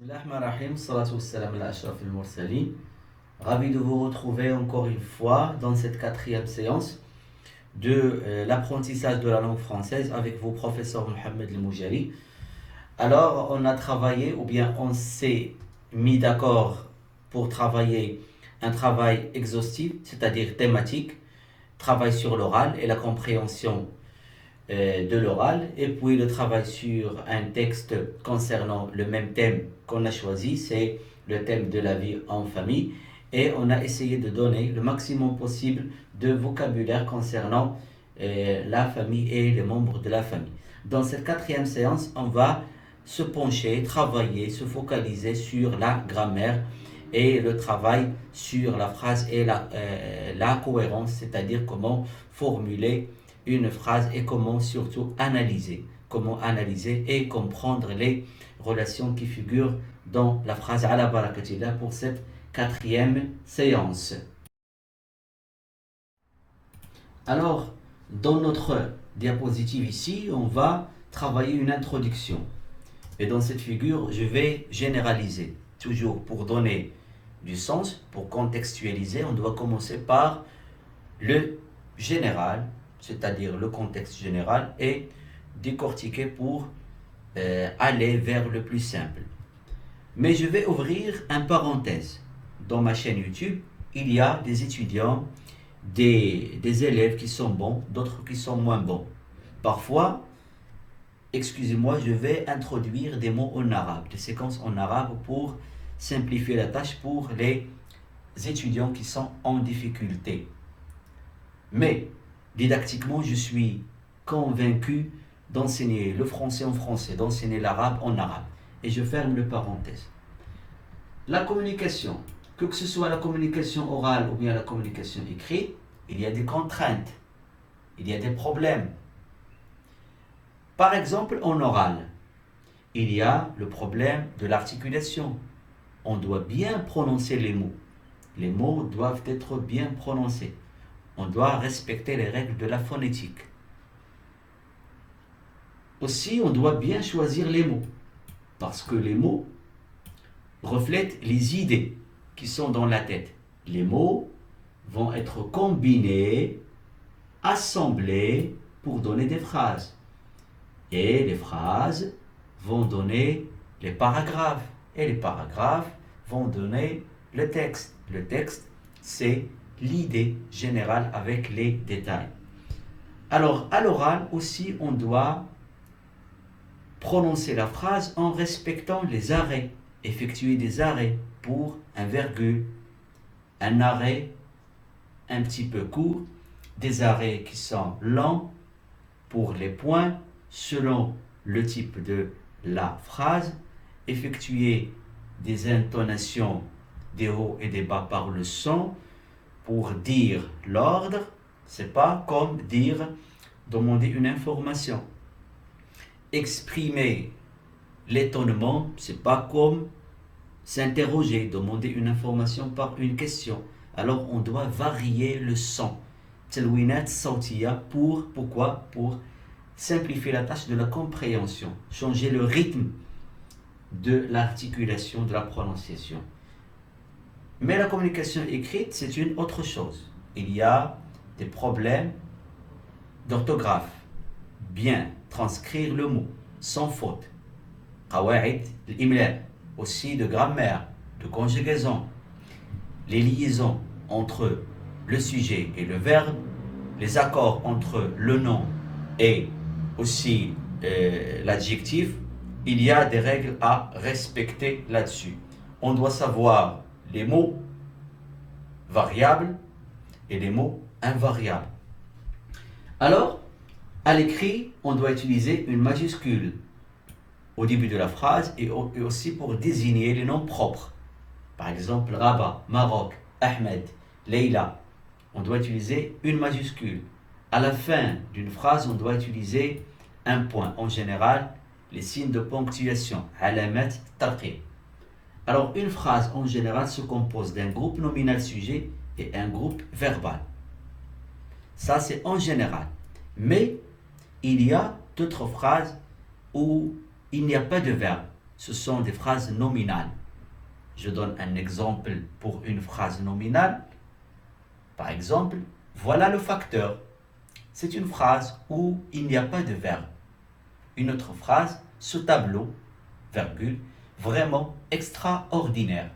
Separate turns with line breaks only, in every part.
Bismillahirrahmanirrahim, salatu wassalam ala ashraf al-mursalin. Ravi de vous retrouver encore une fois dans cette quatrième séance de l'apprentissage de la langue française avec vos professeurs Mohamed El-Moujali. Alors, on a travaillé, ou bien on s'est mis d'accord pour travailler un travail exhaustif, c'est-à-dire thématique, travail sur l'oral et la compréhension de l'oral, et puis le travail sur un texte concernant le même thème qu'on a choisi, c'est le thème de la vie en famille, et on a essayé de donner le maximum possible de vocabulaire concernant la famille et les membres de la famille. Dans cette quatrième séance, on va se pencher, travailler, se focaliser sur la grammaire et le travail sur la phrase et la cohérence, c'est-à-dire comment formuler une phrase et comment surtout analyser et comprendre les relations qui figurent dans la phrase ala barakatillah pour cette quatrième séance. Alors, dans notre diapositive ici, on va travailler une introduction. Et dans cette figure, je vais généraliser. Toujours pour donner du sens, pour contextualiser, on doit commencer par le général, c'est-à-dire le contexte général, et décortiquer pour aller vers le plus simple. Mais je vais ouvrir une parenthèse. Dans ma chaîne YouTube, il y a des étudiants, des élèves qui sont bons, d'autres qui sont moins bons. Parfois, excusez-moi, je vais introduire des mots en arabe, des séquences en arabe pour simplifier la tâche pour les étudiants qui sont en difficulté. Mais didactiquement, je suis convaincu d'enseigner le français en français, d'enseigner l'arabe en arabe. Et je ferme le parenthèse. La communication, que ce soit la communication orale ou bien la communication écrite, il y a des contraintes, il y a des problèmes. Par exemple, en oral, il y a le problème de l'articulation. On doit bien prononcer les mots. Les mots doivent être bien prononcés. On doit respecter les règles de la phonétique. Aussi, on doit bien choisir les mots, parce que les mots reflètent les idées qui sont dans la tête. Les mots vont être combinés, assemblés pour donner des phrases. Et les phrases vont donner les paragraphes. Et les paragraphes vont donner le texte. Le texte, c'est l'idée générale avec les détails. Alors, à l'oral aussi, on doit prononcer la phrase en respectant les arrêts, effectuer des arrêts pour un virgule, un arrêt un petit peu court, des arrêts qui sont longs pour les points selon le type de la phrase, effectuer des intonations des hauts et des bas par le son pour dire l'ordre. C'est pas comme dire, demander une information. Exprimer l'étonnement, c'est pas comme s'interroger, demander une information par une question. Alors on doit varier le son. Telwinat sautiya pourquoi? Pour simplifier la tâche de la compréhension, changer le rythme de l'articulation, de la prononciation. Mais la communication écrite, c'est une autre chose. Il y a des problèmes d'orthographe. Bien transcrire le mot, sans faute. Qawa'id al-imla, aussi de grammaire, de conjugaison. Les liaisons entre le sujet et le verbe, les accords entre le nom et aussi l'adjectif, il y a des règles à respecter là-dessus. On doit savoir les mots variables et les mots invariables. Alors, à l'écrit, on doit utiliser une majuscule au début de la phrase et aussi pour désigner les noms propres. Par exemple, Rabat, Maroc, Ahmed, Leila. On doit utiliser une majuscule. À la fin d'une phrase, on doit utiliser un point. En général, les signes de ponctuation. Alamat tarqib. Alors, une phrase en général se compose d'un groupe nominal sujet et un groupe verbal. Ça, c'est en général. Mais il y a d'autres phrases où il n'y a pas de verbe. ce sont des phrases nominales. Je donne un exemple pour une phrase nominale. Par exemple, voilà le facteur. C'est une phrase où il n'y a pas de verbe. Une autre phrase, ce tableau, virgule, vraiment extraordinaire.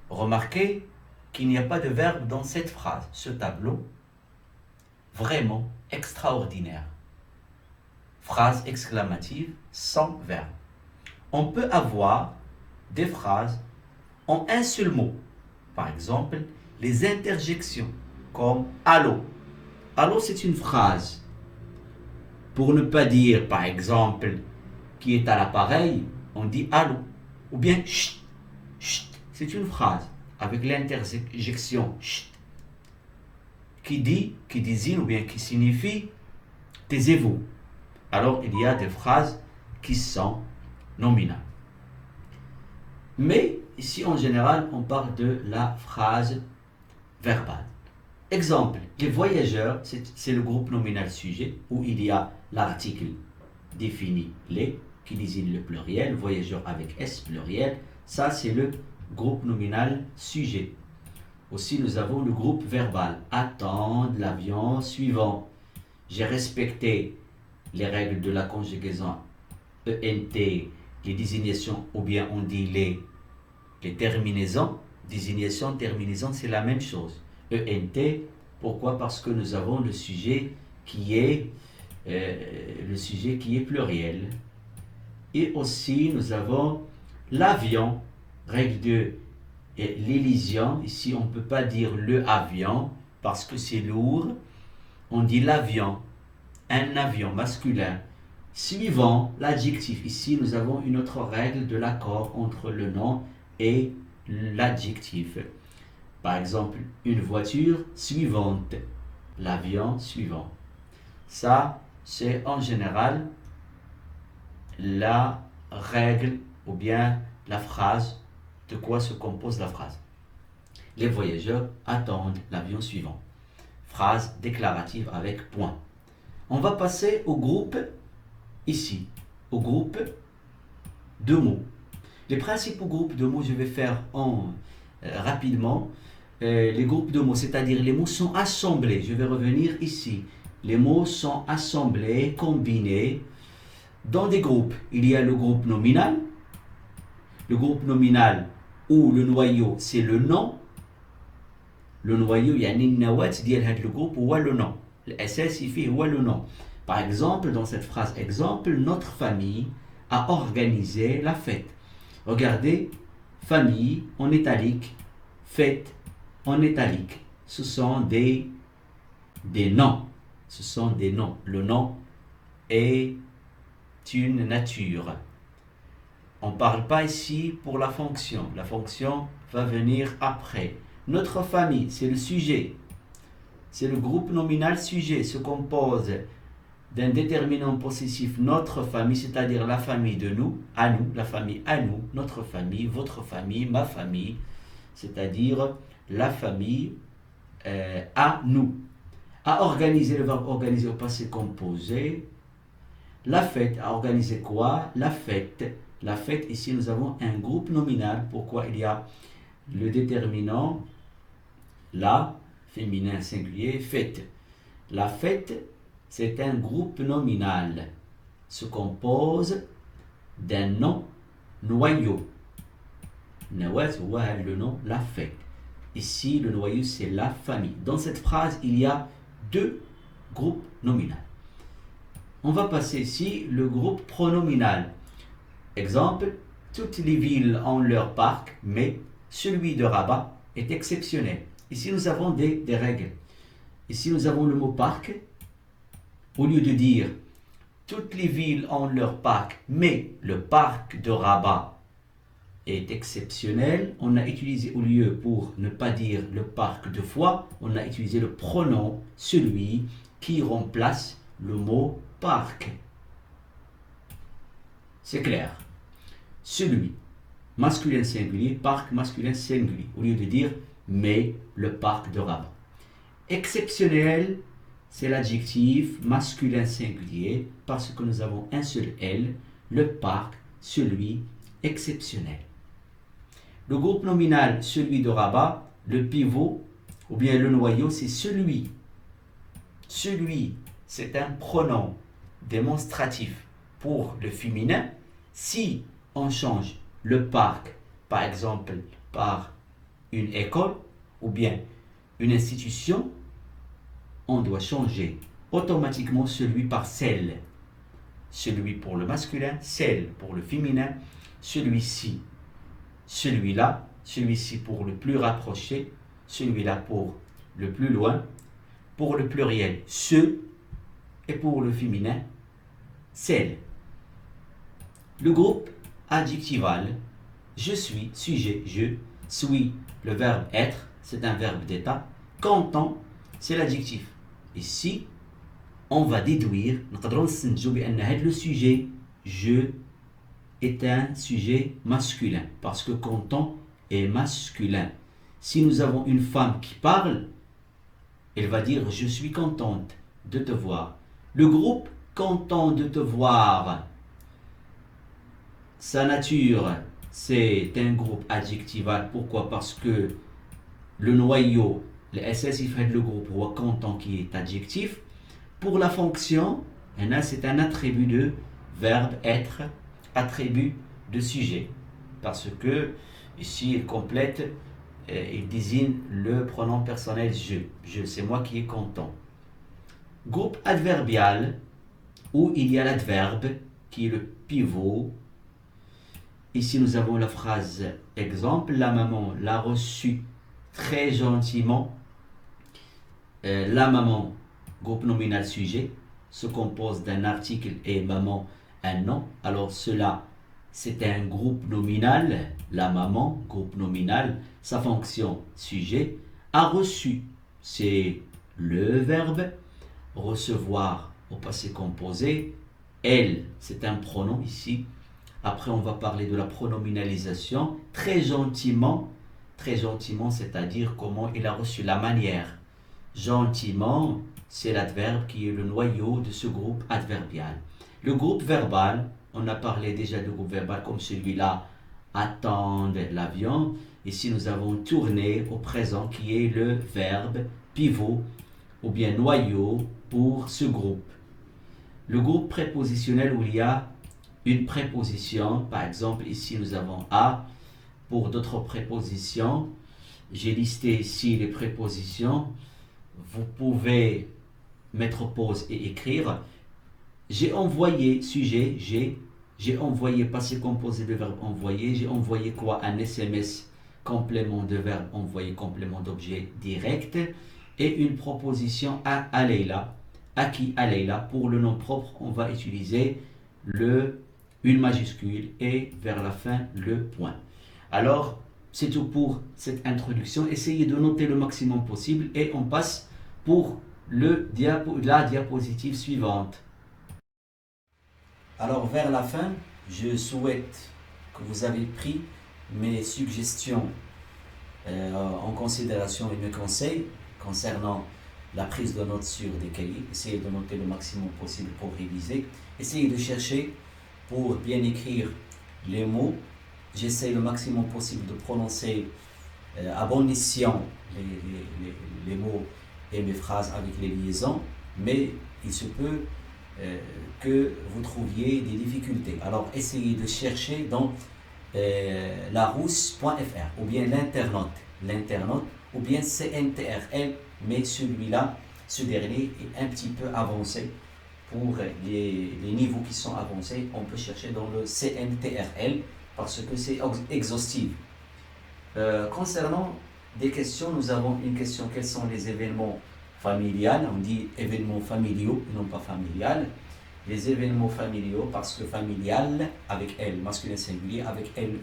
Remarquez qu'il n'y a pas de verbe dans cette phrase. Ce tableau, vraiment extraordinaire. Phrase exclamative sans verbe. On peut avoir des phrases en un seul mot. Par exemple, les interjections comme allô. Allô, c'est une phrase. Pour ne pas dire, par exemple, qui est à l'appareil, on dit allô. Ou bien chut. Chut, c'est une phrase avec l'interjection chut qui désigne ou bien qui signifie taisez-vous. Alors il y a des phrases qui sont nominales. Mais ici en général on parle de la phrase verbale. Exemple, les voyageurs, c'est le groupe nominal sujet où il y a l'article défini les qui désigne le pluriel, voyageurs avec S pluriel, ça c'est le groupe nominal sujet. Aussi nous avons le groupe verbal, attendre l'avion suivant. J'ai respecté les règles de la conjugaison ENT, les désignations ou bien on dit les terminaisons. Désignation, terminaison, c'est la même chose. ENT, pourquoi? Parce que nous avons le sujet qui est pluriel. Et aussi nous avons l'avion, règle de l'élision. Ici on ne peut pas dire le avion parce que c'est lourd. On dit l'avion, un avion masculin. Suivant l'adjectif. Ici nous avons une autre règle de l'accord entre le nom et l'adjectif. Par exemple, une voiture suivante, l'avion suivant. Ça, c'est en général la règle ou bien la phrase, de quoi se compose la phrase. Les voyageurs attendent l'avion suivant. Phrase déclarative avec point. On va passer au groupe ici, au groupe de mots. Les principaux groupes de mots, je vais faire rapidement. Les groupes de mots, c'est-à-dire les mots sont assemblés. Je vais revenir ici. Les mots sont assemblés, combinés dans des groupes. Il y a le groupe nominal. Le groupe nominal où le noyau, c'est le nom. Le noyau, il y a le groupe ou le nom. L'essence, il fait le nom. Par exemple, dans cette phrase exemple, notre famille a organisé la fête. Regardez, famille en italique, fête en italique. Ce sont des noms. Ce sont des noms. Le nom est une nature. On ne parle pas ici pour la fonction. La fonction va venir après. Notre famille, c'est le sujet. C'est le groupe nominal sujet. Se compose d'un déterminant possessif notre famille, c'est-à-dire la famille de nous, à nous, la famille à nous, notre famille, votre famille, ma famille, c'est-à-dire la famille à nous. À organiser, le verbe organiser au passé composé. La fête, à organiser quoi? La fête. La fête, ici nous avons un groupe nominal. Pourquoi? Il y a le déterminant, la, féminin singulier, fête. La fête, c'est un groupe nominal. Se compose d'un nom noyau. Le nom, la fête. Ici, le noyau, c'est la famille. Dans cette phrase, il y a deux groupes nominaux. On va passer ici le groupe pronominal. Exemple, toutes les villes ont leur parc, mais celui de Rabat est exceptionnel. Ici, nous avons des règles. Ici, nous avons le mot parc. Au lieu de dire toutes les villes ont leur parc, mais le parc de Rabat est exceptionnel, on a utilisé, au lieu pour ne pas dire le parc deux fois, on a utilisé le pronom celui qui remplace le mot parc. C'est clair. Celui, masculin singulier, parc masculin singulier, au lieu de dire mais le parc de Rabat. Exceptionnel, c'est l'adjectif masculin singulier parce que nous avons un seul L, le parc, celui exceptionnel. Le groupe nominal, celui de Rabat, le pivot ou bien le noyau, c'est celui. Celui, c'est un pronom démonstratif pour le féminin. Si on change le parc, par exemple, par une école ou bien une institution, on doit changer automatiquement celui par celle. Celui pour le masculin, celle pour le féminin, celui-ci, celui-là, celui-ci pour le plus rapproché, celui-là pour le plus loin, pour le pluriel, ce, et pour le féminin, celle. Le groupe adjectival, je suis, sujet, je suis, le verbe être, c'est un verbe d'état, content, c'est l'adjectif. Ici, on va déduire, le sujet, je, est un sujet masculin, parce que content est masculin. Si nous avons une femme qui parle, elle va dire je suis contente de te voir. Le groupe content de te voir, sa nature, c'est un groupe adjectival. Pourquoi? Parce que le noyau, le SS, il fait le groupe content qui est adjectif. Pour la fonction, c'est un attribut de verbe être, attribut de sujet. Parce que ici, il complète, il désigne le pronom personnel je. Je, c'est moi qui est content. Groupe adverbial, où il y a l'adverbe qui est le pivot. Ici, nous avons la phrase exemple. La maman l'a reçu très gentiment. La maman, groupe nominal sujet, se compose d'un article et maman, un nom. Alors cela, c'est un groupe nominal. La maman, groupe nominal, sa fonction sujet. A reçu, c'est le verbe. Recevoir au passé composé. Elle, c'est un pronom ici. Après, on va parler de la pronominalisation. Très gentiment, c'est-à-dire comment il a reçu, la manière. Gentiment, c'est l'adverbe qui est le noyau de ce groupe adverbial. Le groupe verbal, on a parlé déjà de groupe verbal comme celui-là, attendre l'avion. Ici, nous avons tourné au présent qui est le verbe pivot ou bien noyau pour ce groupe. Le groupe prépositionnel où il y a une préposition, par exemple ici nous avons a. Pour d'autres prépositions, j'ai listé ici les prépositions. Vous pouvez mettre pause et écrire. J'ai envoyé, sujet, j'ai envoyé, passé composé de verbe envoyer. J'ai envoyé quoi? Un SMS, complément de verbe envoyer, complément d'objet direct. Et une proposition à Leïla. À qui? À Leïla. Pour le nom propre, on va utiliser une majuscule et vers la fin, le point. Alors, c'est tout pour cette introduction. Essayez de noter le maximum possible et on passe pour la diapositive suivante. Alors, vers la fin, je souhaite que vous avez pris mes suggestions en considération et mes conseils concernant la prise de notes sur des cahiers. Essayez de noter le maximum possible pour réviser. Essayez de chercher pour bien écrire les mots. J'essaie le maximum possible de prononcer à bon escient les mots et mes phrases avec les liaisons, mais il se peut que vous trouviez des difficultés. Alors essayez de chercher dans larousse.fr ou bien l'internaute ou bien CNTRL, mais celui-là, ce dernier est un petit peu avancé. Pour les niveaux qui sont avancés, on peut chercher dans le CNTRL parce que c'est exhaustif. Concernant des questions, nous avons une question: quels sont les événements familiales? On dit événements familiaux, non pas familial. Les événements familiaux, parce que familial avec L, masculin singulier, avec LE,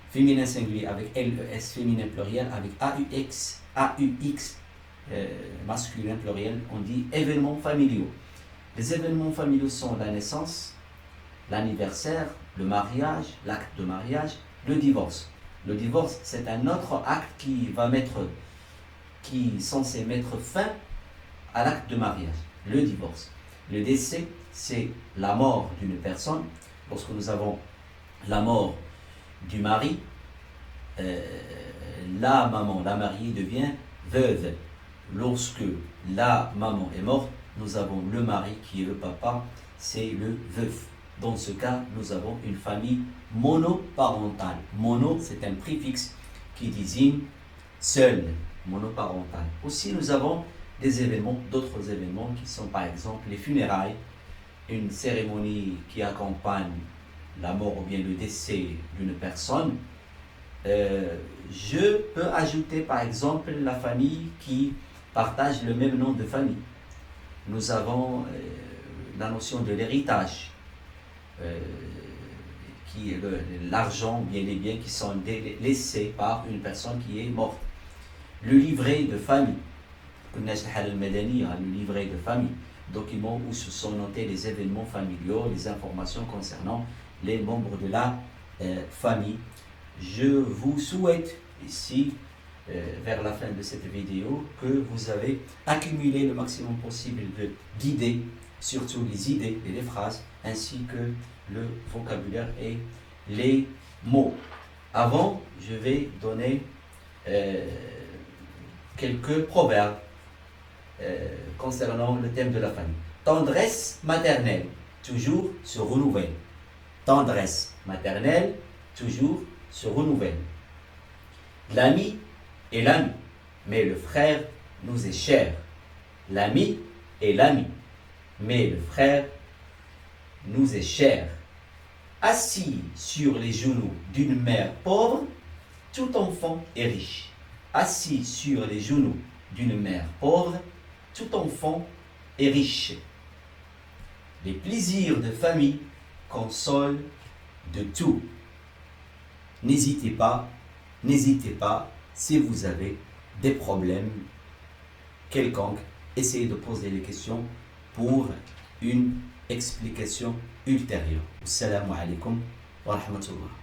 féminin singulier, avec LES, féminin pluriel, avec AUX, masculin pluriel, on dit événements familiaux. Les événements familiaux sont la naissance, l'anniversaire, le mariage, l'acte de mariage, le divorce. Le divorce, c'est un autre acte qui est censé mettre fin à l'acte de mariage, le divorce. Le décès, c'est la mort d'une personne. Lorsque nous avons la mort du mari, la maman, la mariée devient veuve. Lorsque la maman est morte, nous avons le mari qui est le papa, c'est le veuf. Dans ce cas, nous avons une famille monoparentale. Mono, c'est un préfixe qui désigne seul, monoparental. Aussi, nous avons des événements, d'autres événements qui sont par exemple les funérailles, une cérémonie qui accompagne la mort ou bien le décès d'une personne. Je peux ajouter par exemple la famille qui partage le même nom de famille. Nous avons la notion de l'héritage, qui est l'argent, bien les biens qui sont laissés par une personne qui est morte. Le livret de famille, le livret de famille, document où se sont notés les événements familiaux, les informations concernant les membres de la famille. Je vous souhaite ici, vers la fin de cette vidéo, que vous avez accumulé le maximum possible d'idées, surtout les idées et les phrases, ainsi que le vocabulaire et les mots. Avant, je vais donner quelques proverbes concernant le thème de la famille. Tendresse maternelle, toujours se renouvelle. Tendresse maternelle, toujours se renouvelle. L'ami est l'ami, mais le frère nous est cher. L'ami est l'ami, mais le frère nous est cher. Assis sur les genoux d'une mère pauvre, tout enfant est riche. Assis sur les genoux d'une mère pauvre, tout enfant est riche. Les plaisirs de famille consolent de tout. N'hésitez pas, si vous avez des problèmes quelconques, essayez de poser des questions pour une explication ultérieure. Assalamu alaikum wa rahmatullah.